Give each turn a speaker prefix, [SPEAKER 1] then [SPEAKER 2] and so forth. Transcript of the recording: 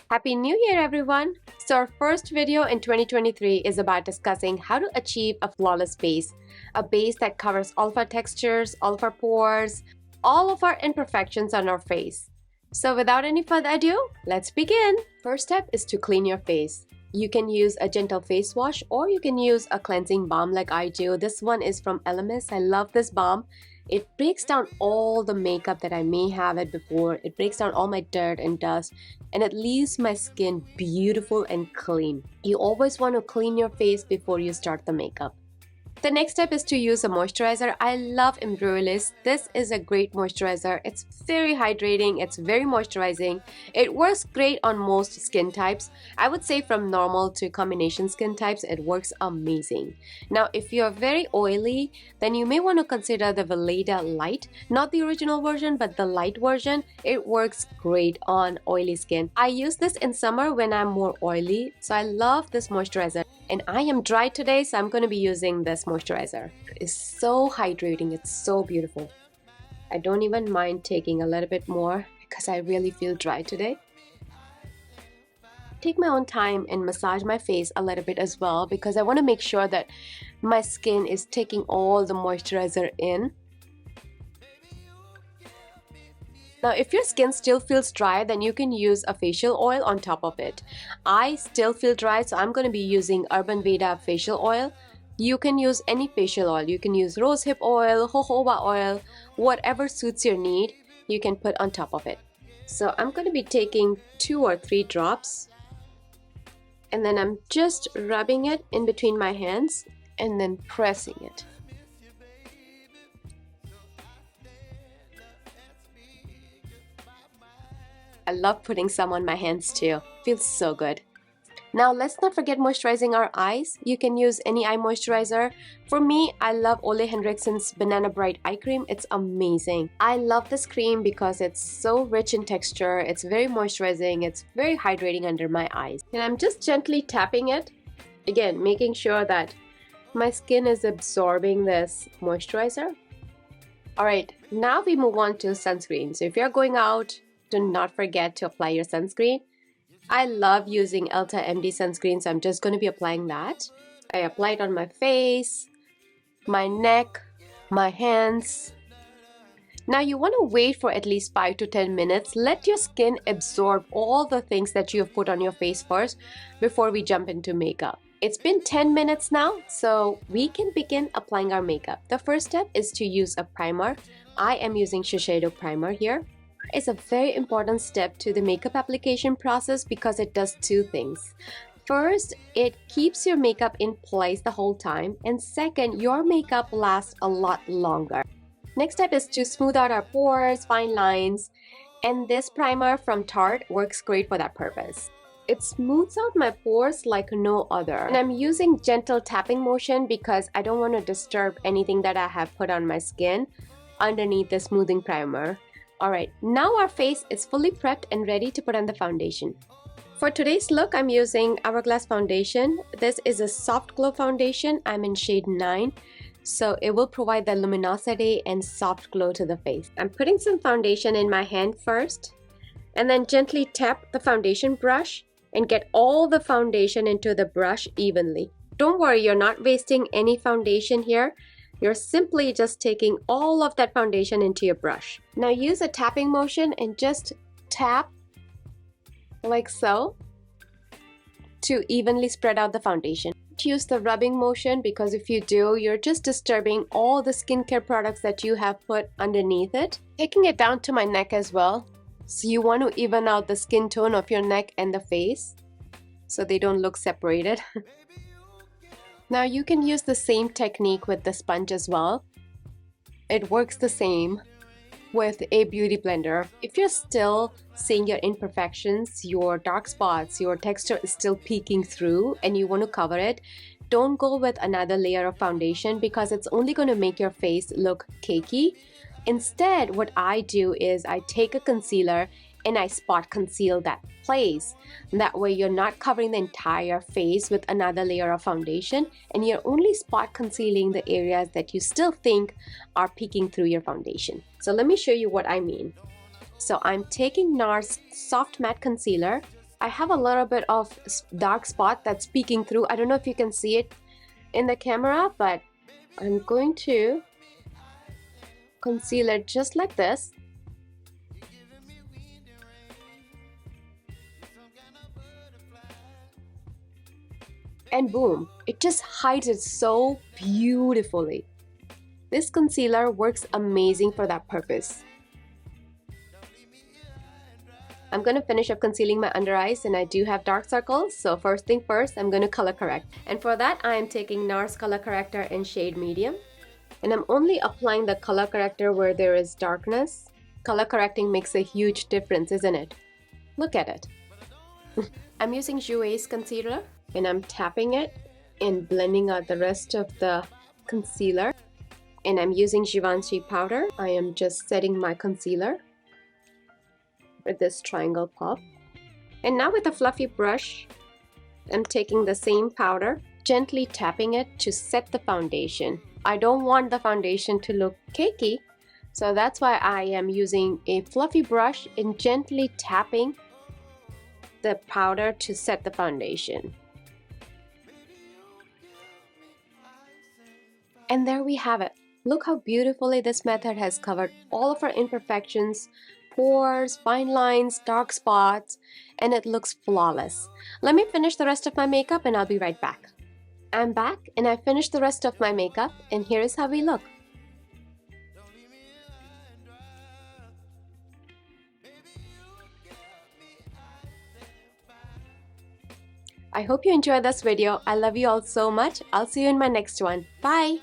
[SPEAKER 1] Happy New Year, everyone! So our first video in 2023 is about discussing how to achieve a flawless base. A base that covers all of our textures, all of our pores, all of our imperfections on our face. So without any further ado, let's begin! First step is to clean your face. You can use a gentle face wash or you can use a cleansing balm like I do. This one is from Elemis. I love this balm. It breaks down all the makeup that I may have had before. It breaks down all my dirt and dust and it leaves my skin beautiful and clean. You always want to clean your face before you start the makeup. The next step is to use a moisturizer. I love Embryolist. This is a great moisturizer. It's very hydrating. It's very moisturizing. It works great on most skin types. I would say from normal to combination skin types, it works amazing. Now, if you're very oily, then you may want to consider the Veleda Light. Not the original version, but the light version. It works great on oily skin. I use this in summer when I'm more oily. So I love this moisturizer. And I am dry today, so I'm going to be using this moisturizer. It's so hydrating. It's so beautiful. I don't even mind taking a little bit more because I really feel dry today. Take my own time and massage my face a little bit as well because I want to make sure that my skin is taking all the moisturizer in. Now, if your skin still feels dry, then you can use a facial oil on top of it. I still feel dry, so I'm going to be using Urban Veda facial oil. You can use any facial oil. You can use rosehip oil, jojoba oil, whatever suits your need, you can put on top of it. So I'm going to be taking 2 or 3 drops. And then I'm just rubbing it in between my hands and then pressing it. I love putting some on my hands too. Feels so good. Now let's not forget moisturizing our eyes. You can use any eye moisturizer. For me, I love Ole Henriksen's Banana Bright Eye Cream. It's amazing. I love this cream because it's so rich in texture. It's very moisturizing. It's very hydrating under my eyes. And I'm just gently tapping it. Again, making sure that my skin is absorbing this moisturizer. Alright, now we move on to sunscreen. So if you're going out, do not forget to apply your sunscreen. I love using Elta MD sunscreen, so I'm just going to be applying that. I apply it on my face, my neck, my hands. Now you want to wait for at least 5 to 10 minutes. Let your skin absorb all the things that you have put on your face first before we jump into makeup. It's been 10 minutes now, so we can begin applying our makeup. The first step is to use a primer. I am using Shiseido primer here. It's a very important step to the makeup application process because it does 2 things. First, it keeps your makeup in place the whole time, and second, your makeup lasts a lot longer. Next step is to smooth out our pores, fine lines, and this primer from Tarte works great for that purpose. It smooths out my pores like no other. And I'm using gentle tapping motion because I don't want to disturb anything that I have put on my skin underneath the smoothing primer. Alright, now our face is fully prepped and ready to put on the foundation. For today's look, I'm using Hourglass foundation. This is a soft glow foundation. I'm in shade 9, so it will provide the luminosity and soft glow to the face. I'm putting some foundation in my hand first, and then gently tap the foundation brush and get all the foundation into the brush evenly. Don't worry, you're not wasting any foundation here. You're simply just taking all of that foundation into your brush. Now use a tapping motion and just tap like so to evenly spread out the foundation. Use the rubbing motion because if you do, you're just disturbing all the skincare products that you have put underneath it. Taking it down to my neck as well. So you want to even out the skin tone of your neck and the face so they don't look separated. Now you can use the same technique with the sponge as well. It works the same with a beauty blender. If you're still seeing your imperfections, your dark spots, your texture is still peeking through and you want to cover it, don't go with another layer of foundation because it's only going to make your face look cakey. Instead, what I do is I take a concealer and I spot conceal that place. That way you're not covering the entire face with another layer of foundation and you're only spot concealing the areas that you still think are peeking through your foundation. So let me show you what I mean. So I'm taking NARS Soft Matte Concealer I have a little bit of dark spot that's peeking through. I don't know if you can see it in the camera, but I'm going to conceal it just like this. And boom, it just hides it so beautifully. This concealer works amazing for that purpose. I'm going to finish up concealing my under eyes, and I do have dark circles, so first thing first, I'm going to color correct. And for that, I am taking NARS color corrector in shade medium. And I'm only applying the color corrector where there is darkness. Color correcting makes a huge difference, isn't it? Look at it. I'm using Jouer's concealer, and I'm tapping it and blending out the rest of the concealer. And I'm using Givenchy powder. I am just setting my concealer with this triangle puff. And now with a fluffy brush, I'm taking the same powder, gently tapping it to set the foundation. I don't want the foundation to look cakey, so that's why I am using a fluffy brush and gently tapping the powder to set the foundation. And there we have it. Look how beautifully this method has covered all of our imperfections, pores, fine lines, dark spots, and it looks flawless. Let me finish the rest of my makeup and I'll be right back. I'm back and I finished the rest of my makeup, and here is how we look. I hope you enjoyed this video. I love you all so much. I'll see you in my next one. Bye!